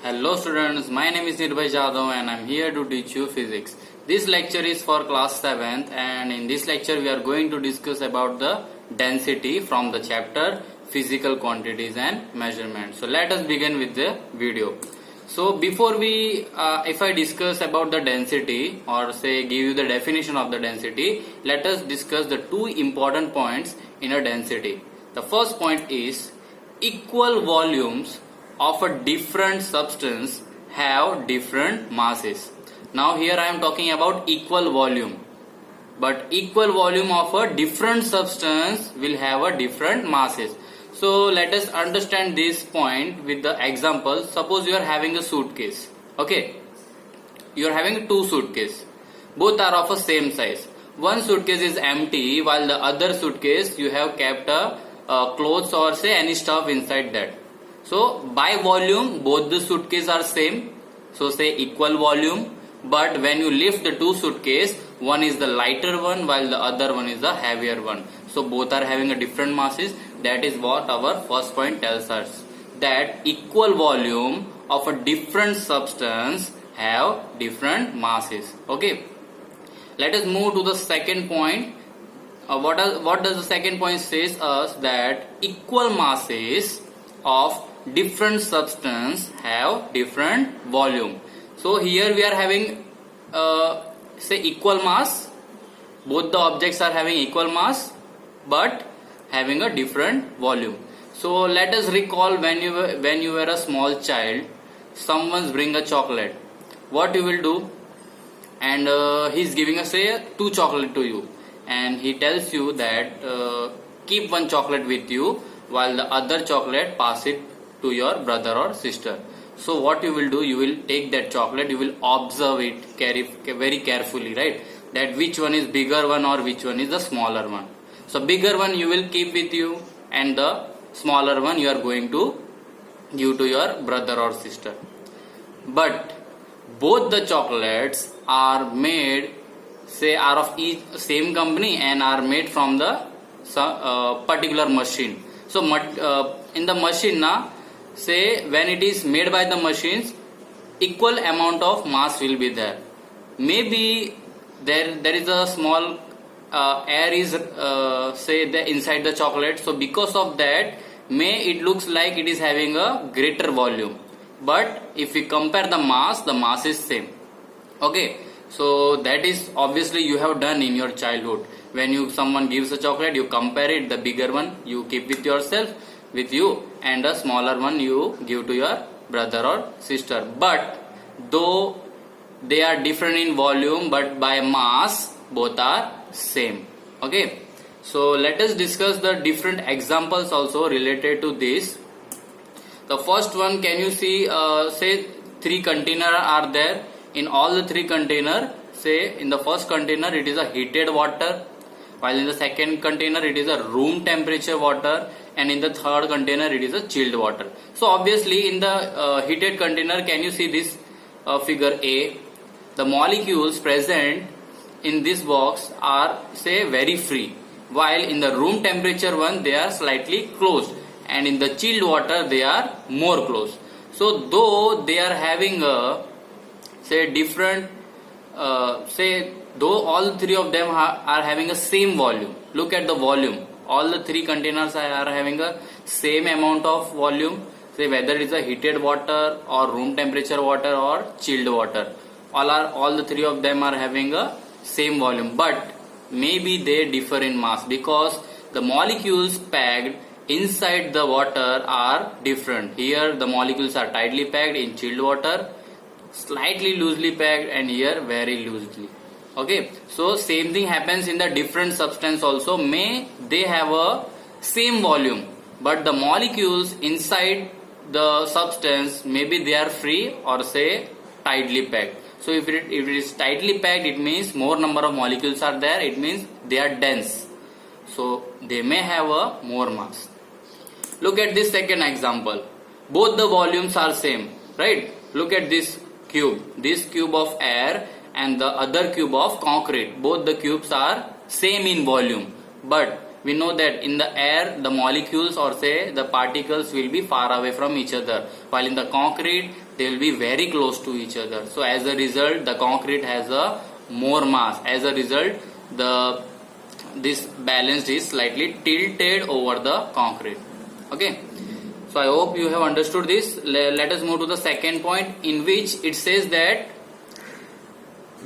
Hello students, my name is Nirbhay Jadhav and I am here to teach you physics. This lecture is for class 7th and in this lecture we are going to discuss about the density from the chapter physical quantities and measurements. So let us begin with the video. So before if I discuss about the density or say give you the definition of the density, let us discuss the two important points in a density. The first point is equal volumes of a different substance have different masses. Now here I am talking about equal volume, but equal volume of a different substance will have a different masses. So let us understand this point with the example. Suppose you are having a suitcase. Okay, you are having two suitcases. Both are of a same size. One suitcase is empty while the other suitcase you have kept clothes or say any stuff inside that. So by volume both the suitcases are same, so say equal volume, but when you lift the two suitcases, one is the lighter one while the other one is the heavier one. So both are having a different masses. That is what our first point tells us, that equal volume of a different substance have different masses. Okay, let us move to the second point. What does the second point says us, that equal masses of different substance have different volume. So here we are having say equal mass, both the objects are having equal mass but having a different volume. So let us recall when you were a small child, someone's bring a chocolate, what you will do, and he's giving say two chocolate to you and he tells you that keep one chocolate with you while the other chocolate pass it to your brother or sister. So what you will do, you will take that chocolate, you will observe it very carefully, right, that which one is bigger one or which one is the smaller one. So bigger one you will keep with you and the smaller one you are going to give to your brother or sister. But both the chocolates are made, say are of each same company and are made from the particular machine. So in the machine say when it is made by the machines, equal amount of mass will be there. Maybe there is a small air is say the inside the chocolate, so because of that it looks like it is having a greater volume, but if we compare the mass is same. Okay, so that is obviously you have done in your childhood. When someone gives a chocolate, you compare it, the bigger one you keep with yourself with you and the smaller one you give to your brother or sister. But though they are different in volume, but by mass both are same. Okay, so let us discuss the different examples also related to this. The first one, can you see say three containers are there. In all the three containers, say in the first container it is a heated water, while in the second container it is a room temperature water, and in the third container it is a chilled water. So obviously in the heated container, can you see this figure A? The molecules present in this box are say very free, while in the room temperature one they are slightly closed, and in the chilled water they are more closed. So though they are having a say different though all three of them are having a same volume. Look at the volume, all the three containers are having a same amount of volume, say whether it is a heated water or room temperature water or chilled water, all the three of them are having a same volume, but maybe they differ in mass because the molecules packed inside the water are different. Here the molecules are tightly packed, in chilled water slightly loosely packed, and here very loosely. Okay, so same thing happens in the different substance also. May they have a same volume, but the molecules inside the substance maybe they are free or say tightly packed. So if it is tightly packed, it means more number of molecules are there, it means they are dense, so they may have a more mass. Look at this second example. Both the volumes are same, right? Look at this cube of air and the other cube of concrete. Both the cubes are same in volume, but we know that in the air the molecules or say the particles will be far away from each other, while in the concrete they will be very close to each other. So as a result, the concrete has a more mass. As a result, this balance is slightly tilted over the concrete. Okay. So I hope you have understood this. Let us move to the second point, in which it says that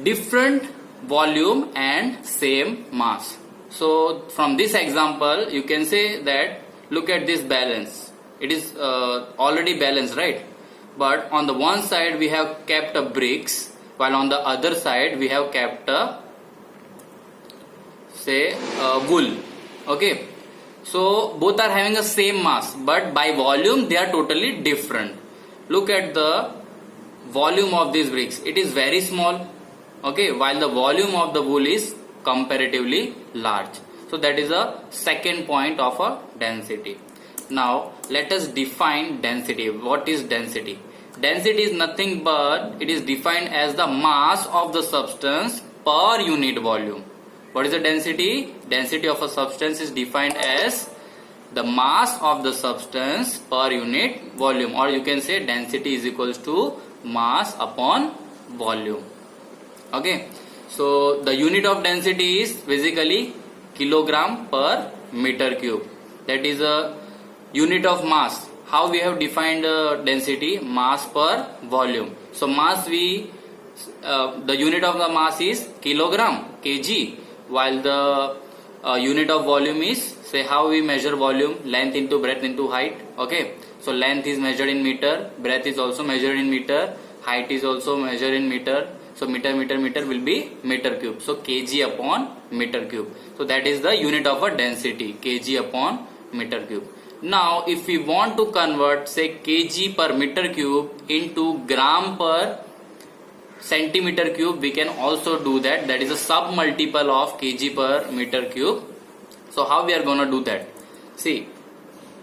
different volume and same mass. So from this example, you can say that look at this balance. It is already balanced, right? But on the one side we have kept a bricks, while on the other side we have kept a wool. Okay. So both are having the same mass, but by volume they are totally different. Look at the volume of these bricks. It is very small. Okay, while the volume of the wool is comparatively large. So that is a second point of a density. Now let us define density. What is density? Density is nothing but it is defined as the mass of the substance per unit volume. What is the density? Density of a substance is defined as the mass of the substance per unit volume, or you can say density is equals to mass upon volume. Okay, so the unit of density is basically kilogram per meter cube. That is a unit of mass. How we have defined density? Mass per volume. So mass the unit of the mass is kilogram, kg, while the unit of volume is, say, how we measure volume? Length into breadth into height. Okay, so length is measured in meter, breadth is also measured in meter, height is also measured in meter. So meter will be meter cube. So kg upon meter cube. So that is the unit of a density, kg upon meter cube. Now if we want to convert, say, kg per meter cube into gram per centimeter cube, we can also do that. That is a sub multiple of kg per meter cube. So how we are gonna do that? See,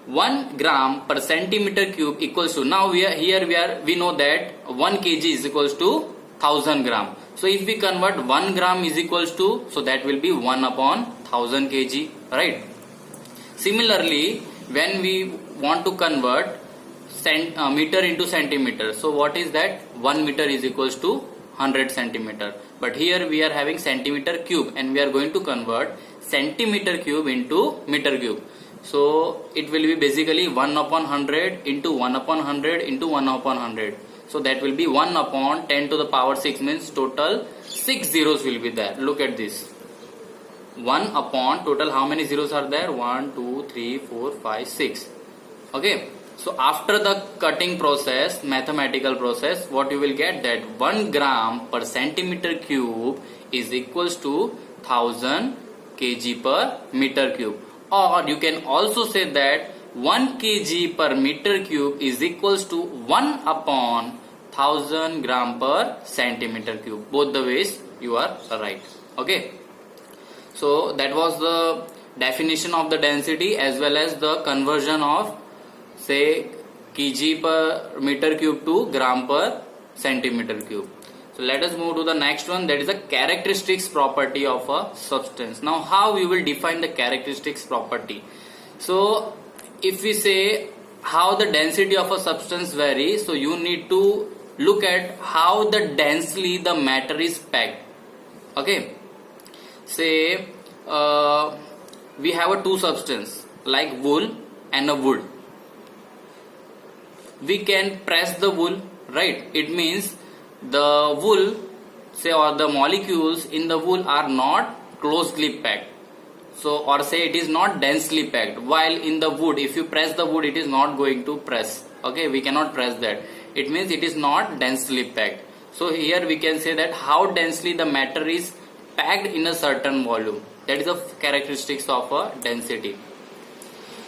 1 gram per centimeter cube equals to, now we know that 1 kg is equals to 1000 gram. So if we convert 1 gram is equals to, so that will be 1 upon 1000 kg, right? Similarly, when we want to convert meter into centimeter, so what is that? 1 meter is equals to 100 centimeter. But here we are having centimeter cube and we are going to convert centimeter cube into meter cube. So it will be basically 1 upon 100 into 1 upon 100 into 1 upon 100. So that will be 1 upon 10 to the power 6, means total 6 zeros will be there. Look at this. 1 upon total, how many zeros are there? 1, 2, 3, 4, 5, 6. Okay. So after the cutting process, mathematical process, what you will get, that 1 gram per centimeter cube is equals to 1000 kg per meter cube. Or you can also say that 1 kg per meter cube is equals to 1 upon 1000 gram per centimeter cube. Both the ways you are right. Okay. So that was the definition of the density as well as the conversion of, say, kg per meter cube to gram per centimeter cube. So let us move to the next one, that is the characteristics property of a substance. Now how we will define the characteristics property? So if we say how the density of a substance varies, so you need to look at how the densely the matter is packed. Okay, say we have a two substance like wool and a wood. We can press the wool, right? It means the wool, say, or the molecules in the wool are not closely packed. So, or say it is not densely packed. While in the wood, if you press the wood, it is not going to press. Okay, we cannot press that. It means it is not densely packed. So here we can say that how densely the matter is packed in a certain volume. That is the characteristics of a density.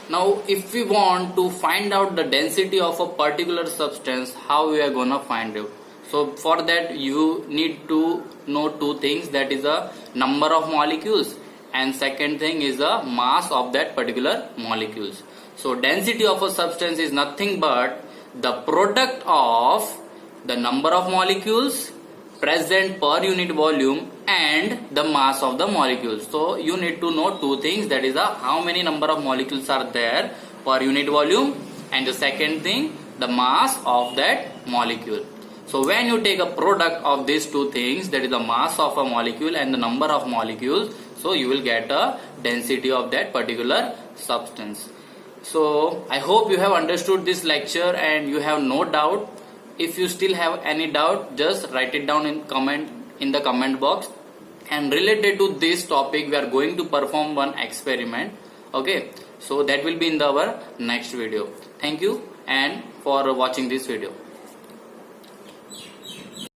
Now if we want to find out the density of a particular substance, how we are gonna find it? So for that you need to know two things, that is the number of molecules and second thing is the mass of that particular molecules. So density of a substance is nothing but the product of the number of molecules present per unit volume and the mass of the molecules. So you need to know two things, that is the how many number of molecules are there per unit volume and the second thing the mass of that molecule. So when you take a product of these two things, that is the mass of a molecule and the number of molecules, so you will get a density of that particular substance. So I hope you have understood this lecture and you have no doubt. If you still have any doubt, just write it down in the comment box. And related to this topic, we are going to perform one experiment. Okay, so that will be in our next video. Thank you and for watching this video.